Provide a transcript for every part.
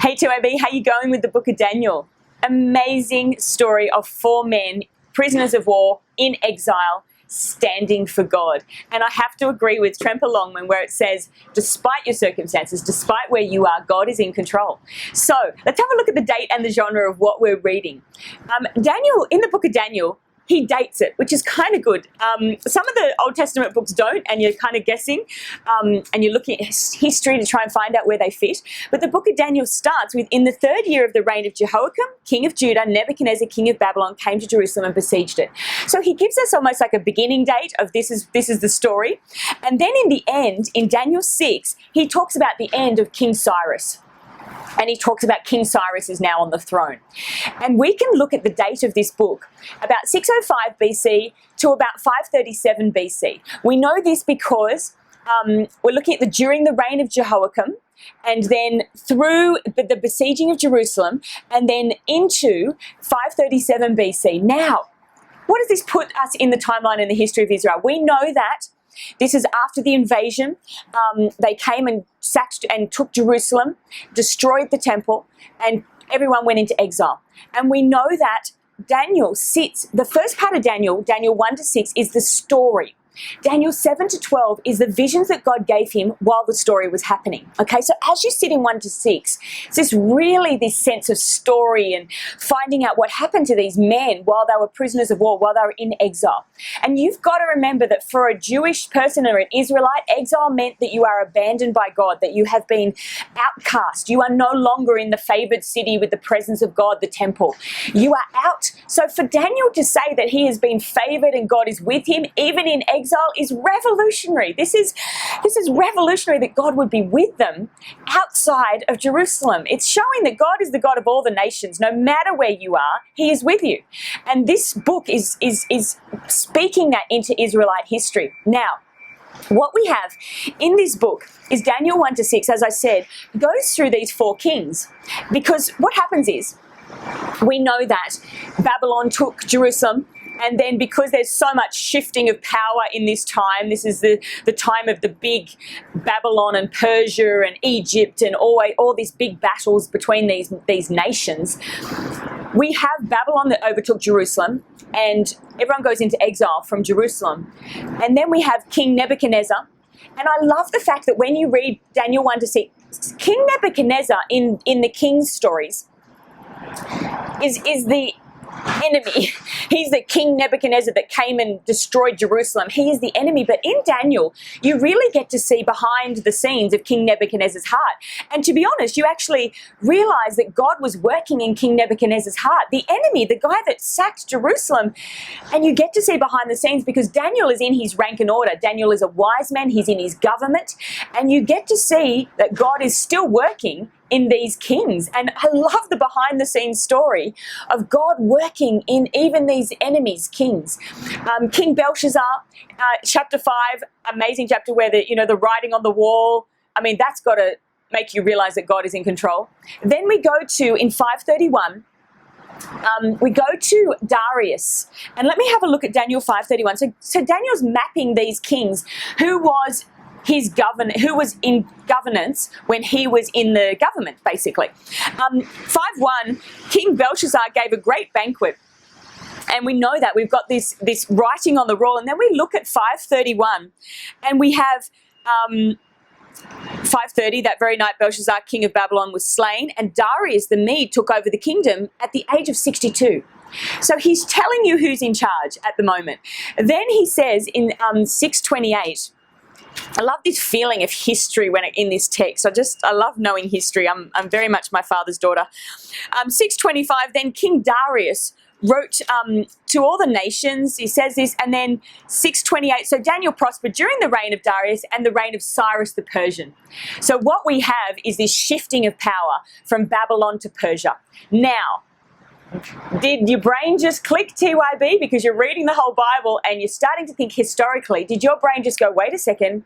Hey TYB, how you going with the book of Daniel? Amazing story of 4 men, prisoners of war, in exile, standing for God. And I have to agree with Tremper Longman where it says, despite your circumstances, despite where you are, God is in control. So let's have a look at the date and the genre of what we're reading. Daniel, in the book of Daniel, he dates it, which is kind of good. Some of the Old Testament books don't, and you're kind of guessing, and you're looking at history to try and find out where they fit. But the book of Daniel starts with, in the 3rd year of the reign of Jehoiakim, king of Judah, Nebuchadnezzar, king of Babylon, came to Jerusalem and besieged it. So he gives us almost like a beginning date of this is the story. And then in the end, in Daniel 6, he talks about the end of King Cyrus. And he talks about King Cyrus is now on the throne. And we can look at the date of this book, about 605 BC to about 537 BC. We know this because we're looking at during the reign of Jehoiakim, and then through the besieging of Jerusalem, and then into 537 BC. Now, what does this put us in the timeline in the history of Israel? We know that this is after the invasion. They came and sacked and took Jerusalem, destroyed the temple, and everyone went into exile. And we know that Daniel sits, the first part of Daniel 1 to 6, is the story. Daniel 7 to 12 is the visions that God gave him while the story was happening. Okay, so as you sit in 1 to 6, it's this sense of story and finding out what happened to these men while they were prisoners of war, while they were in exile. And you've got to remember that for a Jewish person or an Israelite, exile meant that you are abandoned by God, that you have been outcast. You are no longer in the favored city with the presence of God, the temple. You are out. So for Daniel to say that he has been favored and God is with him, even in exile, is revolutionary. This is revolutionary that God would be with them outside of Jerusalem. It's showing that God is the God of all the nations. No matter where you are, he is with you. And this book is speaking that into Israelite history. Now, what we have in this book is Daniel 1 to 6, as I said, goes through these 4 kings. Because what happens is, we know that Babylon took Jerusalem, and then because there's so much shifting of power in this time, this is the time of the big Babylon and Persia and Egypt and all these big battles between these nations. We have Babylon that overtook Jerusalem, and everyone goes into exile from Jerusalem. And then we have King Nebuchadnezzar. And I love the fact that when you read Daniel 1 to 6, King Nebuchadnezzar in the king's stories is the enemy. He's the King Nebuchadnezzar that came and destroyed Jerusalem. He is the enemy. But in Daniel, you really get to see behind the scenes of King Nebuchadnezzar's heart. And to be honest, you actually realize that God was working in King Nebuchadnezzar's heart. The enemy, the guy that sacked Jerusalem. And you get to see behind the scenes because Daniel is in his rank and order. Daniel is a wise man. He's in his government. And you get to see that God is still working in these kings. And I love the behind the scenes story of God working in even these enemies, kings. King Belshazzar, chapter 5, amazing chapter where the writing on the wall, I mean, that's got to make you realize that God is in control. Then we go to, in 531, we go to Darius. And let me have a look at Daniel 5:31. So Daniel's mapping these kings who was in governance when he was in the government, basically. 5:1, King Belshazzar gave a great banquet. And we know that. We've got this writing on the wall. And then we look at 5:31, and we have 5:30, that very night Belshazzar, king of Babylon, was slain, and Darius the Mede took over the kingdom at the age of 62. So he's telling you who's in charge at the moment. Then he says in 6:28, I love this feeling of history in this text. I love knowing history. I'm very much my father's daughter. 6:25, then King Darius wrote to all the nations. He says this, and then 6:28. So Daniel prospered during the reign of Darius and the reign of Cyrus the Persian. So what we have is this shifting of power from Babylon to Persia. Now, did your brain just click, TYB, because you're reading the whole Bible and you're starting to think historically? Did your brain just go, wait a second,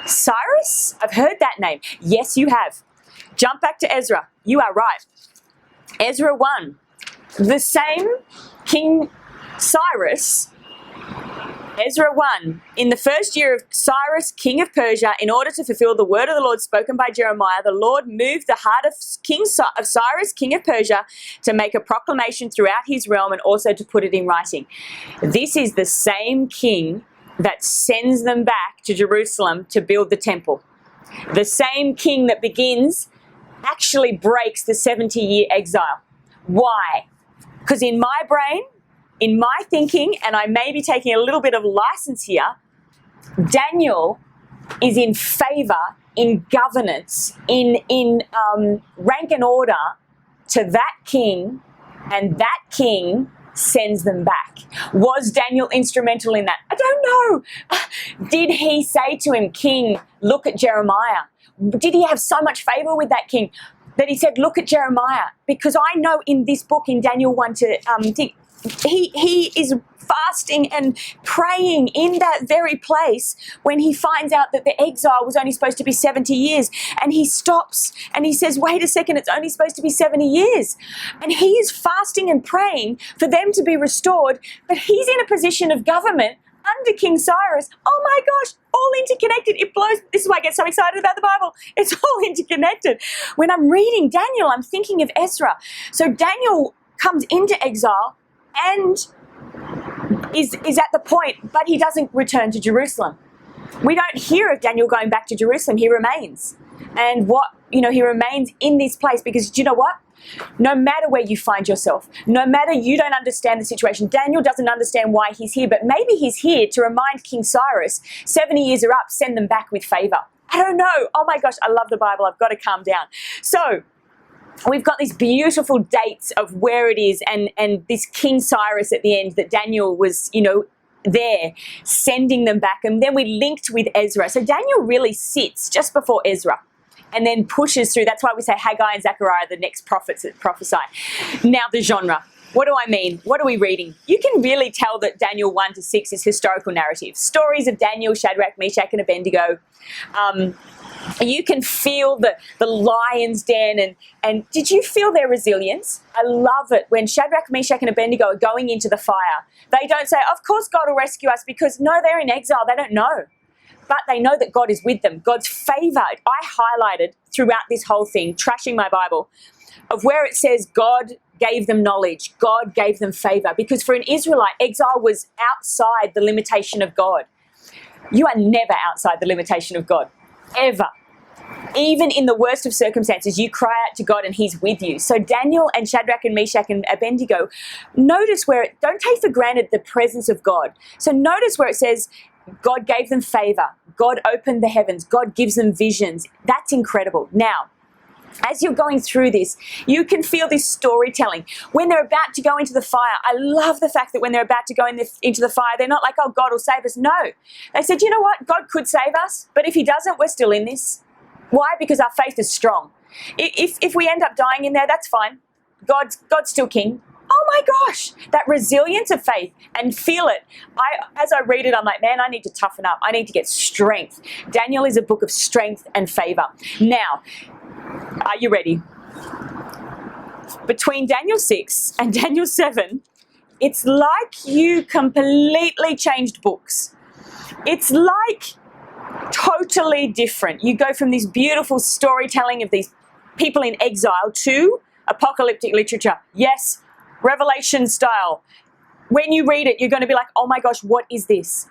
Cyrus? I've heard that name. Yes, you have. Jump back to Ezra. You are right. Ezra 1. The same King Cyrus Ezra 1. In the first year of Cyrus, king of Persia, in order to fulfill the word of the Lord spoken by Jeremiah, the Lord moved the heart of Cyrus, king of Persia, to make a proclamation throughout his realm and also to put it in writing. This is the same king that sends them back to Jerusalem to build the temple. The same king that actually breaks the 70-year exile. Why? Because in my brain, in my thinking, and I may be taking a little bit of license here, Daniel is in favor, in governance, in rank and order to that king, and that king sends them back. Was Daniel instrumental in that? I don't know. Did he say to him, King, look at Jeremiah? Did he have so much favor with that king that he said, look at Jeremiah? Because I know in this book, in Daniel 1 to he is fasting and praying in that very place when he finds out that the exile was only supposed to be 70 years. And he stops and he says, wait a second, it's only supposed to be 70 years. And he is fasting and praying for them to be restored, but he's in a position of government under King Cyrus. Oh my gosh, all interconnected. It blows. This is why I get so excited about the Bible. It's all interconnected. When I'm reading Daniel, I'm thinking of Ezra. So Daniel comes into exile and is at the point, but he doesn't return to Jerusalem. We don't hear of Daniel going back to Jerusalem. He remains. And he remains in this place because, do you know what? No matter where you find yourself, no matter you don't understand the situation, Daniel doesn't understand why he's here, but maybe he's here to remind King Cyrus, 70 years are up, send them back with favor. I don't know. Oh my gosh, I love the Bible. I've got to calm down. So we've got these beautiful dates of where it is and this King Cyrus at the end that Daniel was, there sending them back. And then we linked with Ezra. So Daniel really sits just before Ezra and then pushes through. That's why we say Haggai and Zechariah are the next prophets that prophesy. Now the genre. What do I mean? What are we reading? You can really tell that Daniel 1 to 6 is historical narrative. Stories of Daniel, Shadrach, Meshach, and Abednego. You can feel the lion's den and did you feel their resilience? I love it when Shadrach, Meshach, and Abednego are going into the fire. They don't say, of course God will rescue us, because no, they're in exile. They don't know. But they know that God is with them. God's favor. I highlighted throughout this whole thing, trashing my Bible, of where it says God gave them knowledge. God gave them favor. Because for an Israelite, exile was outside the limitation of God. You are never outside the limitation of God. Ever. Even in the worst of circumstances, you cry out to God and he's with you. So Daniel and Shadrach and Meshach and Abednego, notice don't take for granted the presence of God. So notice where it says God gave them favor. God opened the heavens. God gives them visions. That's incredible. Now, as you're going through this, you can feel this storytelling. When they're about to go into the fire, I love the fact that when they're about to go into the fire, they're not like, oh, God will save us. No. They said, you know what? God could save us, but if he doesn't, we're still in this. Why? Because our faith is strong. If we end up dying in there, that's fine. God's still king. Oh my gosh, that resilience of faith, and feel it. As I read it, I'm like, man, I need to toughen up. I need to get strength. Daniel is a book of strength and favor. Now, are you ready? Between Daniel 6 and Daniel 7, it's like you completely changed books. It's like totally different. You go from this beautiful storytelling of these people in exile to apocalyptic literature. Yes, Revelation style. When you read it, you're going to be like, oh my gosh, what is this?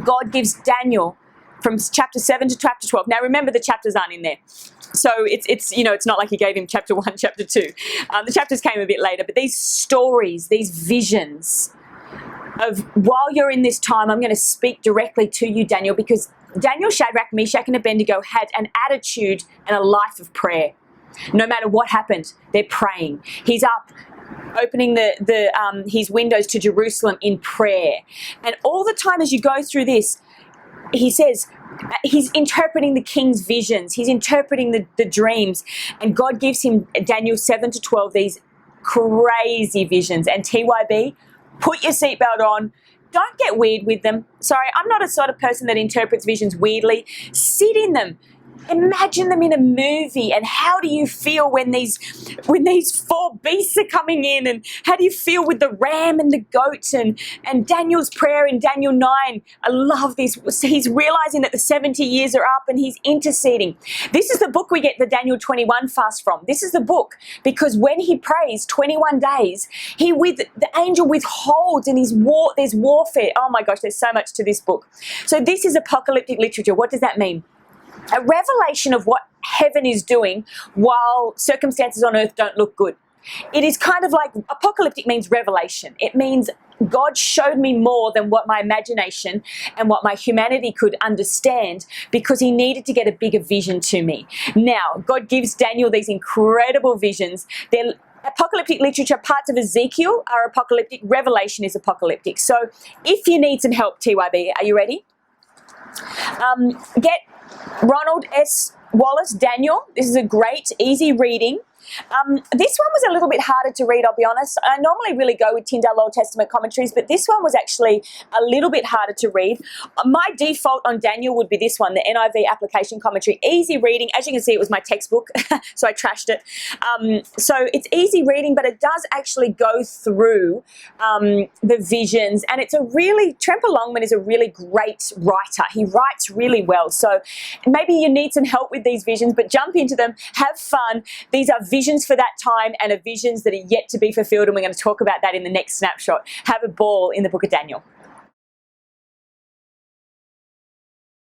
God gives Daniel from chapter 7 to chapter 12. Now remember, the chapters aren't in there. So it's not like he gave him chapter 1, chapter 2. The chapters came a bit later, but these stories, these visions of, while you're in this time, I'm going to speak directly to you, Daniel, because Daniel, Shadrach, Meshach, and Abednego had an attitude and a life of prayer. No matter what happened, they're praying. He's up opening his windows to Jerusalem in prayer. And all the time as you go through this, he says, he's interpreting the king's visions. He's interpreting the dreams. And God gives him, Daniel 7 to 12, these crazy visions. And TYB, put your seatbelt on. Don't get weird with them. Sorry, I'm not a sort of person that interprets visions weirdly. Sit in them. Imagine them in a movie, and how do you feel when these four beasts are coming in, and how do you feel with the ram and the goat and Daniel's prayer in Daniel 9? I love this. So he's realizing that the 70 years are up and he's interceding. This is the book we get the Daniel 21 fast from. This is the book because when he prays 21 days, the angel withholds and there's warfare. Oh my gosh, there's so much to this book. So this is apocalyptic literature. What does that mean? A revelation of what heaven is doing while circumstances on earth don't look good. It is kind of like apocalyptic means revelation. It means God showed me more than what my imagination and what my humanity could understand because he needed to get a bigger vision to me. Now, God gives Daniel these incredible visions. They're apocalyptic literature, parts of Ezekiel are apocalyptic, Revelation is apocalyptic. So if you need some help, TYB, are you ready? Get Ronald S. Wallace, Daniel. This is a great, easy reading. This one was a little bit harder to read, I'll be honest. I normally really go with Tyndale Old Testament commentaries, but this one was actually a little bit harder to read. My default on Daniel would be this one, the NIV application commentary. Easy reading. As you can see, it was my textbook, so I trashed it. So it's easy reading, but it does actually go through the visions, and it's Tremper Longman is a really great writer. He writes really well. So maybe you need some help with these visions, but jump into them, have fun. These are visions for that time and are visions that are yet to be fulfilled, and we're going to talk about that in the next snapshot. Have a ball in the book of Daniel.